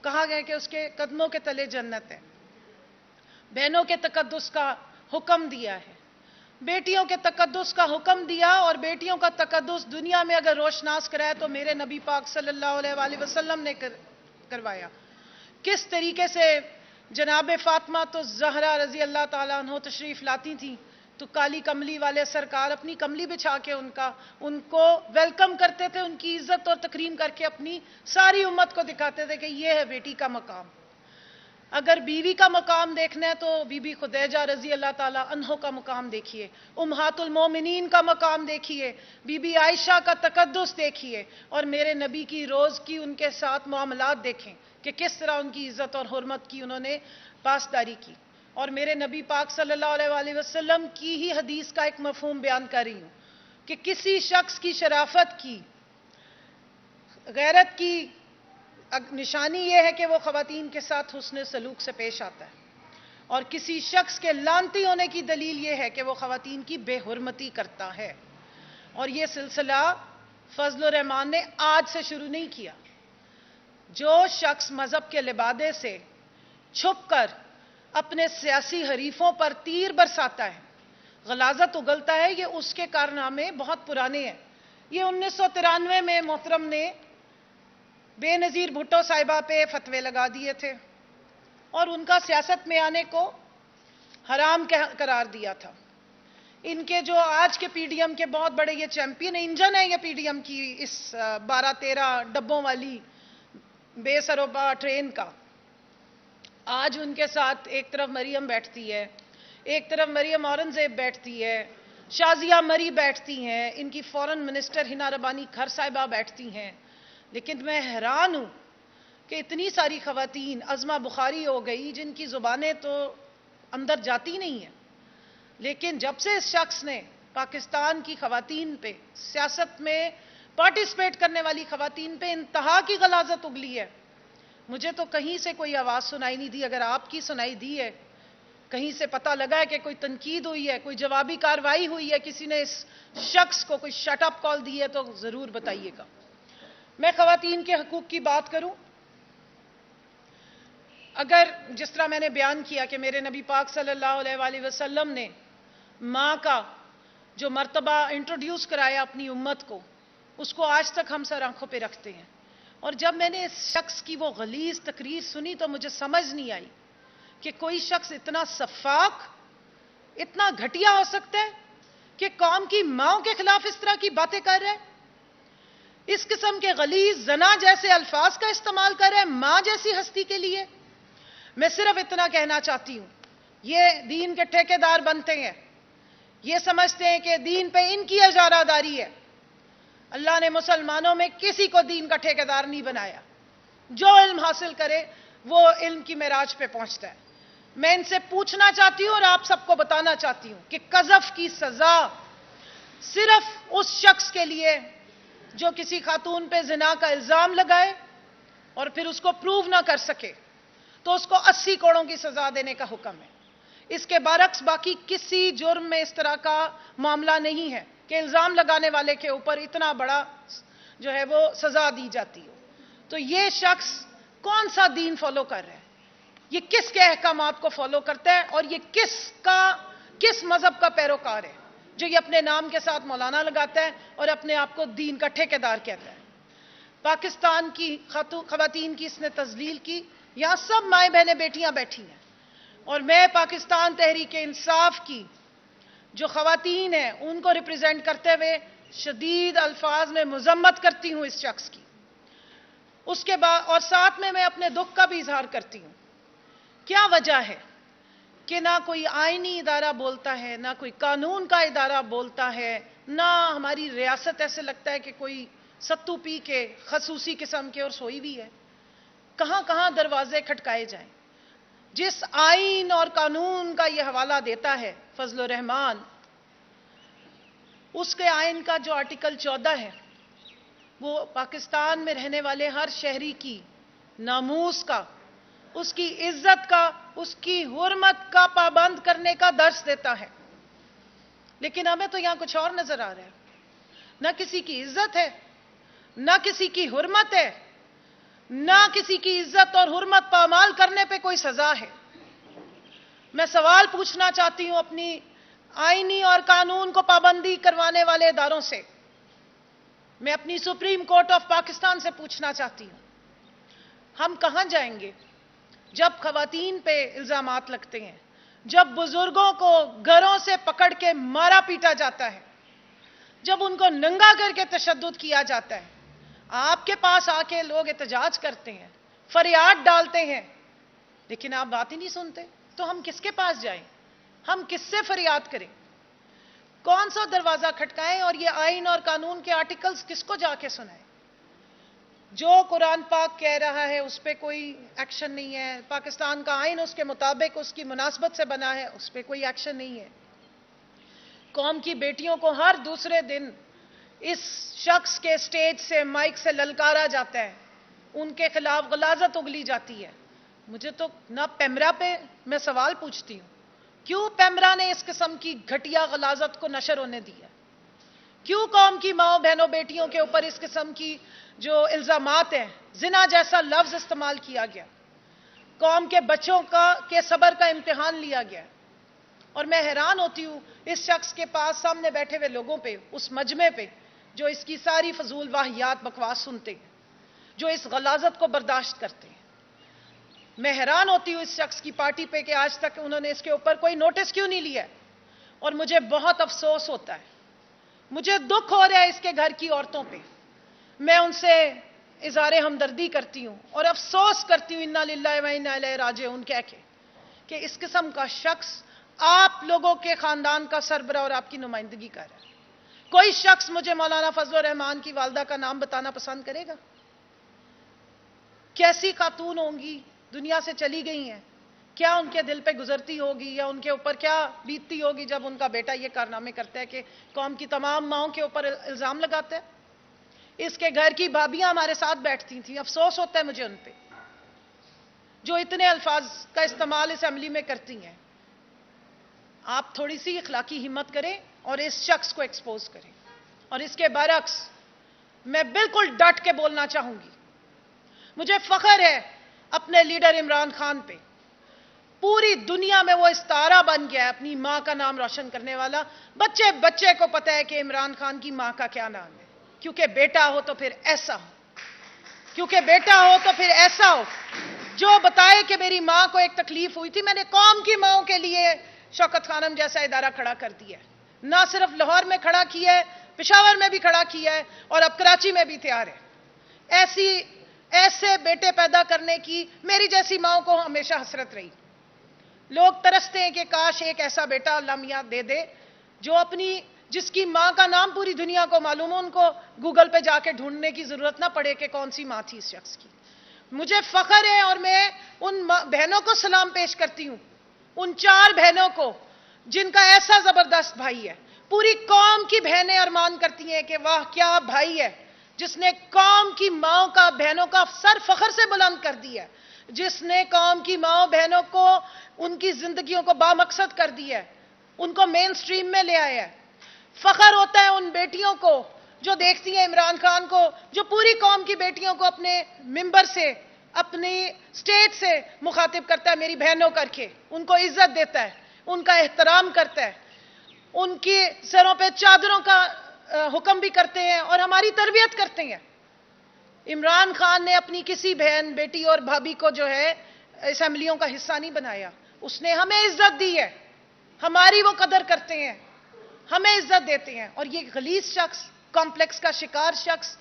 کہا گیا کہ اس کے قدموں کے تلے جنت ہے. بہنوں کے تقدس کا حکم دیا ہے، بیٹیوں کے تقدس کا حکم دیا، اور بیٹیوں کا تقدس دنیا میں اگر روشناس کرایا تو میرے نبی پاک صلی اللہ علیہ وآلہ وسلم نے کروایا. کس طریقے سے جناب فاطمہ تو زہرا رضی اللہ تعالیٰ عنہ تشریف لاتی تھیں تو کالی کملی والے سرکار اپنی کملی بچھا کے ان کو ویلکم کرتے تھے، ان کی عزت اور تکریم کر کے اپنی ساری امت کو دکھاتے تھے کہ یہ ہے بیٹی کا مقام. اگر بیوی کا مقام دیکھنا ہے تو بی بی خدیجہ رضی اللہ تعالیٰ عنہ کا مقام دیکھیے، امہات المومنین کا مقام دیکھیے، بی بی عائشہ کا تقدس دیکھیے، اور میرے نبی کی روز کی ان کے ساتھ معاملات دیکھیں کہ کس طرح ان کی عزت اور حرمت کی انہوں نے پاسداری کی. اور میرے نبی پاک صلی اللہ علیہ وآلہ وسلم کی ہی حدیث کا ایک مفہوم بیان کر رہی ہوں کہ کسی شخص کی شرافت کی، غیرت کی نشانی یہ ہے کہ وہ خواتین کے ساتھ حسن سلوک سے پیش آتا ہے، اور کسی شخص کے لعنتی ہونے کی دلیل یہ ہے کہ وہ خواتین کی بے حرمتی کرتا ہے. اور یہ سلسلہ فضل الرحمان نے آج سے شروع نہیں کیا. جو شخص مذہب کے لبادے سے چھپ کر اپنے سیاسی حریفوں پر تیر برساتا ہے، غلاظت اگلتا ہے، یہ اس کے کارنامے بہت پرانے ہیں. یہ 1993 میں محترم نے بے نظیر بھٹو صاحبہ پہ فتوے لگا دیے تھے اور ان کا سیاست میں آنے کو حرام قرار دیا تھا. ان کے جو آج کے پی ڈی ایم کے بہت بڑے یہ چیمپئن انجن ہے، یہ پی ڈی ایم کی اس 12-13 ڈبوں والی بے سروپا ٹرین کا، آج ان کے ساتھ ایک طرف مریم بیٹھتی ہے، ایک طرف مریم اورنگزیب بیٹھتی ہے، شازیہ مری بیٹھتی ہیں، ان کی فورن منسٹر ہنا ربانی کھر صاحبہ بیٹھتی ہیں. لیکن میں حیران ہوں کہ اتنی ساری خواتین، عظمہ بخاری ہو گئی، جن کی زبانیں تو اندر جاتی نہیں ہیں، لیکن جب سے اس شخص نے پاکستان کی خواتین پہ، سیاست میں پارٹیسپیٹ کرنے والی خواتین پہ انتہا کی غلاظت اگلی ہے، مجھے تو کہیں سے کوئی آواز سنائی نہیں دی. اگر آپ کی سنائی دی ہے، کہیں سے پتہ لگا ہے کہ کوئی تنقید ہوئی ہے، کوئی جوابی کارروائی ہوئی ہے، کسی نے اس شخص کو کوئی شٹ اپ کال دی ہے تو ضرور بتائیے گا. میں خواتین کے حقوق کی بات کروں، اگر جس طرح میں نے بیان کیا کہ میرے نبی پاک صلی اللہ علیہ وآلہ وسلم نے ماں کا جو مرتبہ انٹروڈیوس کرایا اپنی امت کو، اس کو آج تک ہم سر آنکھوں پہ رکھتے ہیں. اور جب میں نے اس شخص کی وہ غلیظ تقریر سنی تو مجھے سمجھ نہیں آئی کہ کوئی شخص اتنا سفاک، اتنا گھٹیا ہو سکتا ہے کہ قوم کی ماں کے خلاف اس طرح کی باتیں کر رہے ہیں، اس قسم کے غلیظ زنا جیسے الفاظ کا استعمال کر رہے ہیں ماں جیسی ہستی کے لیے. میں صرف اتنا کہنا چاہتی ہوں، یہ دین کے ٹھیکیدار بنتے ہیں، یہ سمجھتے ہیں کہ دین پہ ان کی اجارہ داری ہے. اللہ نے مسلمانوں میں کسی کو دین کا ٹھیکیدار نہیں بنایا. جو علم حاصل کرے وہ علم کی معراج پہ پہنچتا ہے. میں ان سے پوچھنا چاہتی ہوں اور آپ سب کو بتانا چاہتی ہوں کہ قذف کی سزا صرف اس شخص کے لیے جو کسی خاتون پہ زنا کا الزام لگائے اور پھر اس کو پروو نہ کر سکے تو اس کو 80 کوڑوں کی سزا دینے کا حکم ہے. اس کے برعکس باقی کسی جرم میں اس طرح کا معاملہ نہیں ہے کہ الزام لگانے والے کے اوپر اتنا بڑا جو ہے وہ سزا دی جاتی ہو. تو یہ شخص کون سا دین فالو کر رہا ہے، یہ کس کے احکامات کو فالو کرتا ہے، اور یہ کس مذہب کا پیروکار ہے جو یہ اپنے نام کے ساتھ مولانا لگاتا ہے اور اپنے آپ کو دین کا ٹھیکیدار کہتا ہے. پاکستان کی خواتین کی اس نے تذلیل کی. یہاں سب مائیں بہنیں بیٹیاں بیٹھی ہیں، اور میں پاکستان تحریک انصاف کی جو خواتین ہیں ان کو ریپرزینٹ کرتے ہوئے شدید الفاظ میں مذمت کرتی ہوں اس شخص کی. اس کے بعد اور ساتھ میں اپنے دکھ کا بھی اظہار کرتی ہوں. کیا وجہ ہے کہ نہ کوئی آئینی ادارہ بولتا ہے، نہ کوئی قانون کا ادارہ بولتا ہے، نہ ہماری ریاست ایسے لگتا ہے کہ کوئی ستو پی کے خصوصی قسم کے اور سوئی بھی ہے. کہاں کہاں دروازے کھٹکائے جائیں. جس آئین اور قانون کا یہ حوالہ دیتا ہے فضل الرحمان، اس کے آئین کا جو آرٹیکل 14 ہے وہ پاکستان میں رہنے والے ہر شہری کی ناموس کا، اس کی عزت کا، اس کی حرمت کا پابند کرنے کا درس دیتا ہے. لیکن ہمیں تو یہاں کچھ اور نظر آ رہا ہے. نہ کسی کی عزت ہے، نہ کسی کی حرمت ہے، نہ کسی کی عزت اور حرمت پامال کرنے پہ کوئی سزا ہے۔ میں سوال پوچھنا چاہتی ہوں اپنی آئینی اور قانون کو پابندی کروانے والے اداروں سے، میں اپنی سپریم کورٹ آف پاکستان سے پوچھنا چاہتی ہوں، ہم کہاں جائیں گے جب خواتین پہ الزامات لگتے ہیں، جب بزرگوں کو گھروں سے پکڑ کے مارا پیٹا جاتا ہے، جب ان کو ننگا کر کے تشدد کیا جاتا ہے، آپ کے پاس آ کے لوگ احتجاج کرتے ہیں، فریاد ڈالتے ہیں، لیکن آپ بات ہی نہیں سنتے، تو ہم کس کے پاس جائیں؟ ہم کس سے فریاد کریں؟ کون سا دروازہ کھٹکائیں اور یہ آئین اور قانون کے آرٹیکلز کس کو جا کے سنائیں؟ جو قرآن پاک کہہ رہا ہے اس پہ کوئی ایکشن نہیں ہے، پاکستان کا آئین اس کے مطابق اس کی مناسبت سے بنا ہے، اس پہ کوئی ایکشن نہیں ہے۔ قوم کی بیٹیوں کو ہر دوسرے دن اس شخص کے سٹیج سے مائک سے للکارا جاتا ہے، ان کے خلاف غلاظت اگلی جاتی ہے۔ مجھے تو نہ پیمرا پہ میں سوال پوچھتی ہوں، کیوں پیمرا نے اس قسم کی گھٹیا غلاظت کو نشر ہونے دیا؟ کیوں قوم کی ماں بہنوں بیٹیوں کے اوپر اس قسم کی جو الزامات ہیں، زنا جیسا لفظ استعمال کیا گیا، قوم کے بچوں کے صبر کا امتحان لیا گیا؟ اور میں حیران ہوتی ہوں اس شخص کے پاس سامنے بیٹھے ہوئے لوگوں پہ، اس مجمع پہ جو اس کی ساری فضول واہیات بکواس سنتے ہیں، جو اس غلاظت کو برداشت کرتے ہیں۔ میں حیران ہوتی ہوں اس شخص کی پارٹی پہ کہ آج تک انہوں نے اس کے اوپر کوئی نوٹس کیوں نہیں لیا، اور مجھے بہت افسوس ہوتا ہے، مجھے دکھ ہو رہا ہے اس کے گھر کی عورتوں پہ۔ میں ان سے اظہار ہمدردی کرتی ہوں اور افسوس کرتی ہوں، انا للہ و انا الیہ راجعون کہہ کے، کہ اس قسم کا شخص آپ لوگوں کے خاندان کا سربراہ اور آپ کی نمائندگی کر رہا ہے۔ کوئی شخص مجھے مولانا فضل الرحمان کی والدہ کا نام بتانا پسند کرے گا؟ کیسی خاتون ہوں گی، دنیا سے چلی گئی ہیں، کیا ان کے دل پہ گزرتی ہوگی یا ان کے اوپر کیا بیتتی ہوگی جب ان کا بیٹا یہ کارنامے کرتا ہے کہ قوم کی تمام ماؤں کے اوپر الزام لگاتا ہے؟ اس کے گھر کی بھابیاں ہمارے ساتھ بیٹھتی تھیں، افسوس ہوتا ہے مجھے ان پہ، جو اتنے الفاظ کا استعمال اسمبلی میں کرتی ہیں۔ آپ تھوڑی سی اخلاقی ہمت کریں اور اس شخص کو ایکسپوز کریں، اور اس کے برعکس میں بالکل ڈٹ کے بولنا چاہوں گی، مجھے فخر ہے اپنے لیڈر عمران خان پہ، پوری دنیا میں وہ استعارہ بن گیا ہے اپنی ماں کا نام روشن کرنے والا۔ بچے بچے کو پتہ ہے کہ عمران خان کی ماں کا کیا نام ہے، کیونکہ بیٹا ہو تو پھر ایسا ہو، کیونکہ بیٹا ہو تو پھر ایسا ہو جو بتائے کہ میری ماں کو ایک تکلیف ہوئی تھی، میں نے قوم کی ماؤں کے لیے شوکت خانم جیسا ادارہ کھڑا کر دیا ہے، نہ صرف لاہور میں کھڑا کیا ہے، پشاور میں بھی کھڑا کیا ہے، اور اب کراچی میں بھی تیار ہے۔ ایسے بیٹے پیدا کرنے کی میری جیسی ماؤں کو ہمیشہ حسرت رہی۔ لوگ ترستے ہیں کہ کاش ایک ایسا بیٹا اللہ میاں دے دے جو جس کی ماں کا نام پوری دنیا کو معلوم ہو، ان کو گوگل پہ جا کے ڈھونڈنے کی ضرورت نہ پڑے کہ کون سی ماں تھی اس شخص کی۔ مجھے فخر ہے اور میں ان بہنوں کو سلام پیش کرتی ہوں، ان 4 بہنوں کو جن کا ایسا زبردست بھائی ہے۔ پوری قوم کی بہنیں ارمان کرتی ہیں کہ واہ کیا بھائی ہے، جس نے قوم کی ماؤں کا بہنوں کا سر فخر سے بلند کر دیا ہے، جس نے قوم کی ماؤں بہنوں کو ان کی زندگیوں کو بامقصد کر دیا ہے، ان کو مین سٹریم میں لے آیا ہے۔ فخر ہوتا ہے ان بیٹیوں کو جو دیکھتی ہیں عمران خان کو، جو پوری قوم کی بیٹیوں کو اپنے ممبر سے، اپنی سٹیج سے مخاطب کرتا ہے میری بہنوں کر کے، ان کو عزت دیتا ہے، ان کا احترام کرتا ہے، ان کی سروں پہ چادروں کا حکم بھی کرتے ہیں اور ہماری تربیت کرتے ہیں۔ عمران خان نے اپنی کسی بہن بیٹی اور بھابھی کو جو ہے اسمبلیوں کا حصہ نہیں بنایا، اس نے ہمیں عزت دی ہے، ہماری وہ قدر کرتے ہیں، ہمیں عزت دیتے ہیں۔ اور یہ غلیظ شخص، کمپلیکس کا شکار شخص،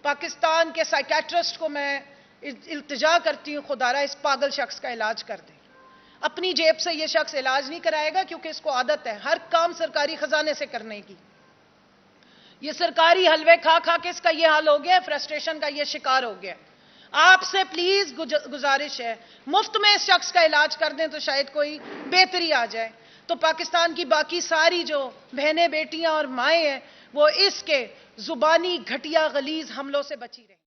پاکستان کے سائیکیٹرسٹ کو میں التجا کرتی ہوں خدارا اس پاگل شخص کا علاج کر دیں۔ اپنی جیب سے یہ شخص علاج نہیں کرائے گا کیونکہ اس کو عادت ہے ہر کام سرکاری خزانے سے کرنے کی۔ یہ سرکاری حلوے کھا کھا کے اس کا یہ حال ہو گیا، فرسٹریشن کا یہ شکار ہو گیا۔ آپ سے پلیز گزارش ہے، مفت میں اس شخص کا علاج کر دیں تو شاید کوئی بہتری آ جائے، تو پاکستان کی باقی ساری جو بہنیں بیٹیاں اور مائیں ہیں وہ اس کے زبانی گھٹیا غلیظ حملوں سے بچی رہیں۔